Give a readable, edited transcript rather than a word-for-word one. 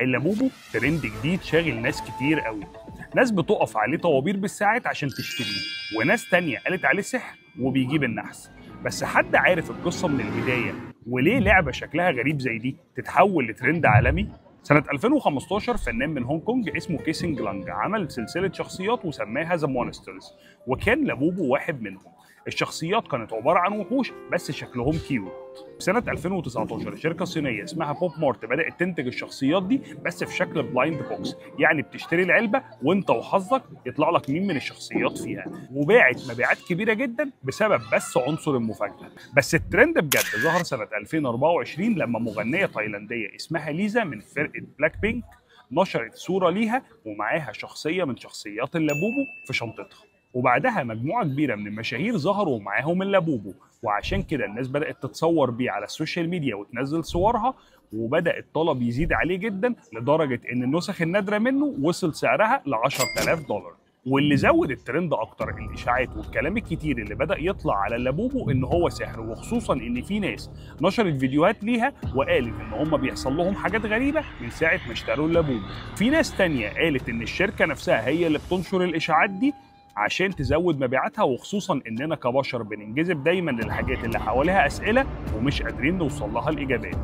اللابوبو ترند جديد شاغل ناس كتير قوي. ناس بتقف عليه طوابير بالساعات عشان تشتريه، وناس تانية قالت عليه سحر وبيجيب النحس. بس حد عارف القصة من البداية وليه لعبة شكلها غريب زي دي تتحول لترند عالمي؟ سنة 2015 فنان من هونج كونج اسمه كيسنج لانج عمل سلسلة شخصيات وسماها ذا مونسترز، وكان لابوبو واحد منهم. الشخصيات كانت عبارة عن وحوش بس شكلهم كيوت. في سنة 2019 شركة صينية اسمها بوب مارت بدأت تنتج الشخصيات دي بس في شكل بلايند بوكس، يعني بتشتري العلبة وانت وحظك يطلع لك مين من الشخصيات فيها، وباعت مبيعات كبيرة جدا بسبب بس عنصر المفاجأة. بس الترند بجد ظهر سنة 2024 لما مغنية تايلاندية اسمها ليزا من فرقة بلاك بينك نشرت صورة ليها ومعاها شخصية من شخصيات اللابوبو في شنطتها، وبعدها مجموعة كبيرة من المشاهير ظهروا معاهم اللابوبو، وعشان كده الناس بدأت تتصور بيه على السوشيال ميديا وتنزل صورها، وبدأ الطلب يزيد عليه جدا لدرجة إن النسخ النادرة منه وصل سعرها ل $10,000. واللي زود الترند أكتر الإشاعات والكلام الكتير اللي بدأ يطلع على اللابوبو إن هو سحر، وخصوصا إن في ناس نشرت فيديوهات ليها وقالت إن هم بيحصل لهم حاجات غريبة من ساعة ما اشتروا اللابوبو. في ناس تانية قالت إن الشركة نفسها هي اللي بتنشر الإشاعات دي عشان تزود مبيعاتها، وخصوصا اننا كبشر بننجذب دايما للحاجات اللي حواليها اسئله ومش قادرين نوصل لها الاجابات.